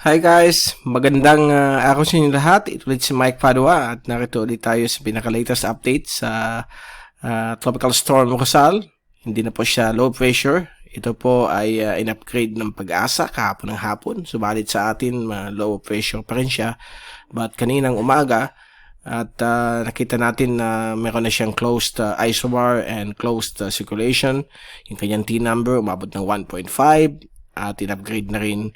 Hi guys! Magandang araw sa inyo lahat. Ito ulit si Mike Padua at narito ulit tayo sa pinaka-latest update sa Tropical Storm Rosal. Hindi na po siya low pressure. Ito po ay in-upgrade ng Pag-asa kahapon ng hapon. Subalit sa atin, low pressure pa rin siya. But kaninang umaga at nakita natin na meron na siyang closed isobar and closed circulation. Yung kanyang T-number umabot ng 1.5 at in-upgrade na rin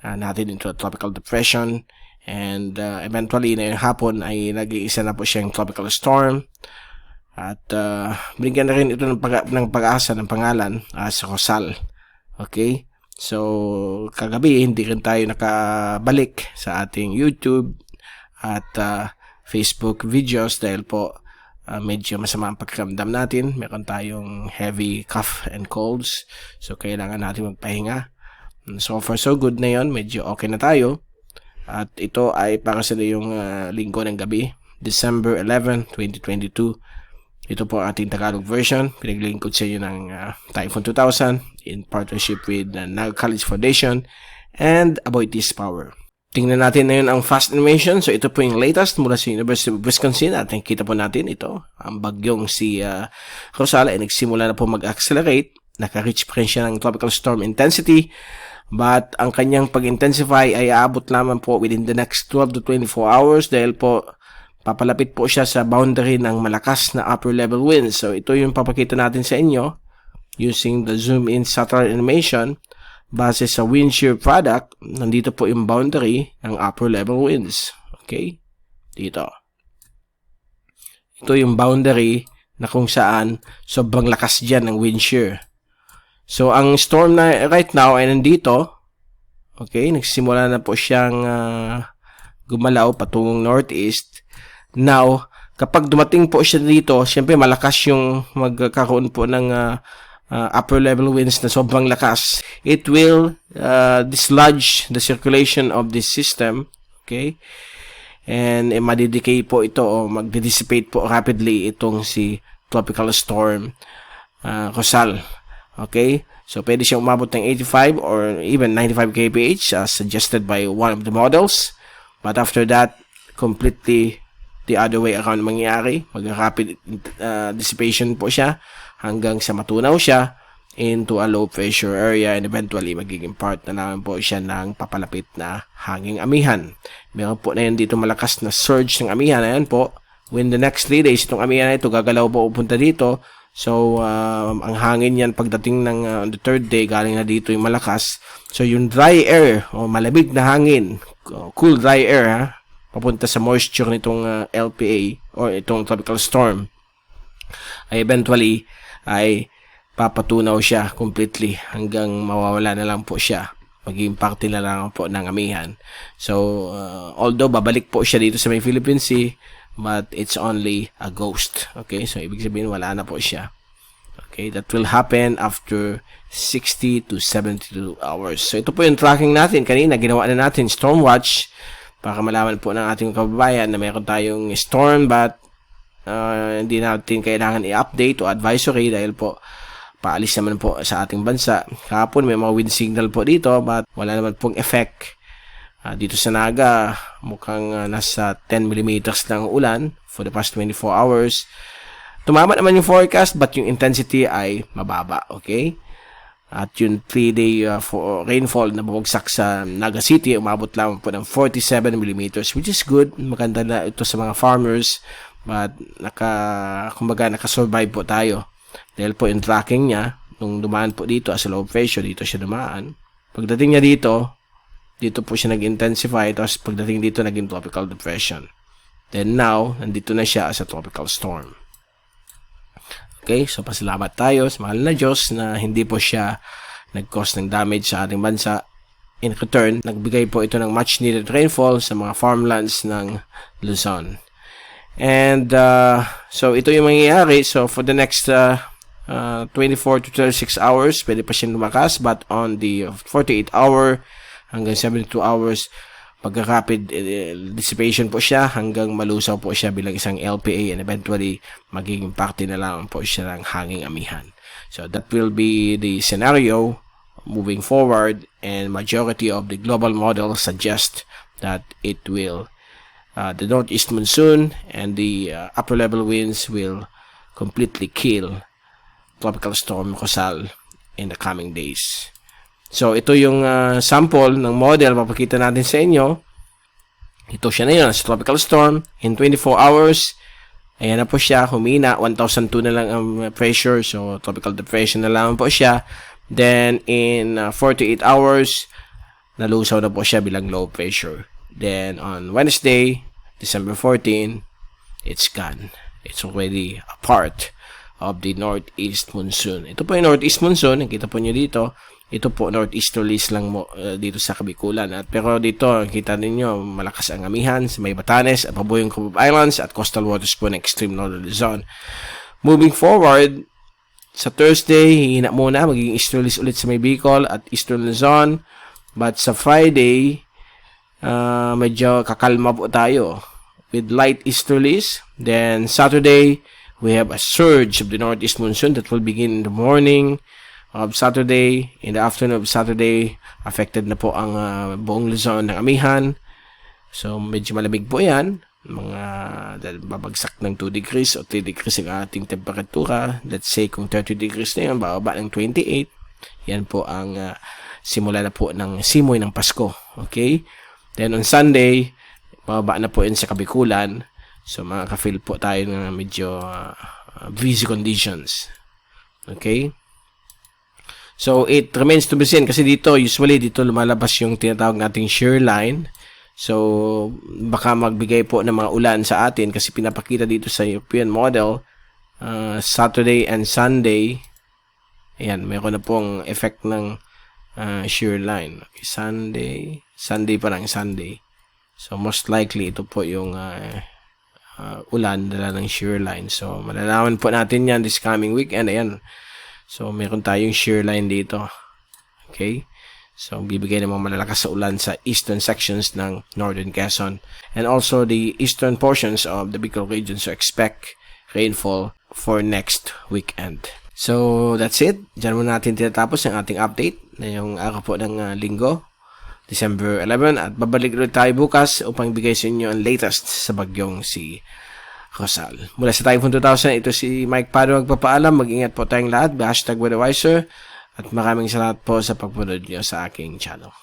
natin into a tropical depression, and eventually na yung hapon ay nag-iisa na po siyang tropical storm at binigyan na rin ito ng pag-asa ng pangalan sa Rosal. Okay, so kagabi hindi rin tayo nakabalik sa ating YouTube at Facebook videos dahil po medyo masama ang pakiramdam natin. Meron tayong heavy cough and colds, so kailangan natin magpahinga. So far so good na yon, medyo okay na tayo. At ito ay para sa yung linggo ng gabi, December 11, 2022. Ito po ang ating Tagalog version. Pinaglingkod sa inyo ng Typhoon 2000 in partnership with the Naga College Foundation and Aboitiz Power. Tingnan natin na yun ang fast animation. So ito po yung latest mula sa University of Wisconsin. At nakikita po natin ito, ang bagyong si Rosal ay nagsimula na po mag-accelerate. Naka-reach pa rin siya ng tropical storm intensity. But ang kanyang pag-intensify ay aabot lamang po within the next 12 to 24 hours dahil po papalapit po siya sa boundary ng malakas na upper level winds. So ito yung papakita natin sa inyo using the zoom in satellite animation base sa wind shear product. Nandito po yung boundary ng upper level winds. Okay? Dito. Ito yung boundary na kung saan sobrang lakas dyan ng wind shear. So, ang storm na right now ay nandito. Okay, nagsimula na po siyang gumalaw patungong northeast. Now, kapag dumating po siya dito, syempre malakas yung magkakaroon po ng upper level winds na sobrang lakas. It will dislodge the circulation of this system. Okay, and madidecay po ito o magdidissipate po rapidly itong si Tropical Storm Rosal. Okay, so pwede siyang umabot ng 85 or even 95 kph as suggested by one of the models. But after that, completely the other way around mangyayari. Mag-rapid dissipation po siya hanggang sa matunaw siya into a low pressure area and eventually magiging part na naman po siya ng papalapit na hanging amihan. Meron po na yun dito malakas na surge ng amihan. Ayan po, when the next 3 days itong amihan na ito gagalaw po upunta dito. So, ang hangin yan pagdating ng on the third day, galing na dito yung malakas. So, yung dry air, o malamig na hangin, cool dry air, papunta sa moisture nitong LPA, o itong tropical storm, ay eventually, ay papatunaw siya completely hanggang mawawala na lang po siya. Magiging parte na lang po ng amihan. So, although babalik po siya dito sa may Philippine Sea, but it's only a ghost. Okay, so ibig sabihin wala na po siya. Okay, that will happen after 60 to 72 hours. So ito po yung tracking natin. Kanina ginawa na natin storm watch para malaman po ng ating kababayan na mayroon tayong storm but hindi natin kailangan i-update o advisory dahil po paalis naman po sa ating bansa. Kahapon may mga wind signal po dito but wala naman pong effect. Dito sa Naga, mukhang nasa 10 mm lang ulan for the past 24 hours. Tumama naman yung forecast but yung intensity ay mababa, okay? At yung 3-day rainfall na bumagsak sa Naga City, umabot lang po ng 47 mm, which is good. Maganda na ito sa mga farmers but kumbaga nakasurvive po tayo. Dahil po yung tracking niya, nung dumaan po dito as a low pressure, dito siya dumaan. Pagdating niya dito po siya nag-intensify, tapos pagdating dito naging tropical depression. Then now, nandito na siya as a tropical storm. Okay, so pasalamat tayo sa mahal na Diyos na hindi po siya nag-cause ng damage sa ating bansa. In return, nagbigay po ito ng much needed rainfall sa mga farmlands ng Luzon. And so ito yung mangyayari. So for the next 24 to 36 hours, pwede pa siyang lumakas, but on the 48 hour hanggang 72 hours, pagka-rapid dissipation po siya hanggang malusaw po siya bilang isang LPA and eventually magiging parte na lang po siya ng hanging amihan. So that will be the scenario moving forward and majority of the global models suggest that it will the northeast monsoon and the upper level winds will completely kill Tropical Storm Rosal in the coming days. So ito yung sample ng model papakita natin sa inyo. Ito siya na yun, sa tropical storm in 24 hours. Ayan na po siya, humina, 1,002 na lang ang pressure, so tropical depression na lang po siya. Then in 48 hours, nalusaw na po siya bilang low pressure. Then on Wednesday, December 14, it's gone. It's already a part of the northeast monsoon. Ito po yung northeast monsoon, nakita po nyo dito. Ito po northeasterlies lang mo dito sa Kabikulan. Pero dito, kita ninyo, malakas ang amihan sa may Batanes at pabuhong Group of Islands at coastal waters po ng extreme northern Luzon. Moving forward, sa Thursday, hihina muna, magiging easterlies ulit sa may Bicol at eastern Luzon. But sa Friday, medyo kakalma po tayo with light easterlies. Then Saturday, we have a surge of the northeast monsoon that will begin in the morning of Saturday. In the afternoon of Saturday, affected na po ang buong Luzon ng amihan. So, medyo malamig po yan. Babagsak ng 2 degrees o 3 degrees ang ating temperatura. Let's say kung 30 degrees na yan, bababa ng 28. Yan po ang simula na po ng simoy ng Pasko. Okay? Then on Sunday, bababa na po yan sa Kabikulan. So, makaka-feel po tayo ng medyo breezy conditions. Okay? So, it remains to be seen kasi dito, usually dito lumalabas yung tinatawag nating shear line. So, baka magbigay po ng mga ulan sa atin kasi pinapakita dito sa European model, Saturday and Sunday, ayan, mayroon na pong effect ng shear line. Okay, Sunday pa lang, Sunday. So, most likely, ito po yung ulan dala ng shear line. So, malalaman po natin yan this coming weekend. Ayan. So, meron tayong shear line dito. Okay? So, bibigay namang malalakas sa ulan sa eastern sections ng Northern Quezon. And also, the eastern portions of the Bicol region. So, expect rainfall for next weekend. So, that's it. Diyan muna natin tinatapos ang ating update na yung araw po ng linggo, December 11. At babalik ulit tayo bukas upang ibigay sa inyo ang latest sa bagyong si Rosal. Mula sa Typhoon 2000, ito si Mike Pado magpapaalam. Mag-ingat po tayong lahat. #WeatherWiser. At maraming salamat po sa pagpunod nyo sa aking channel.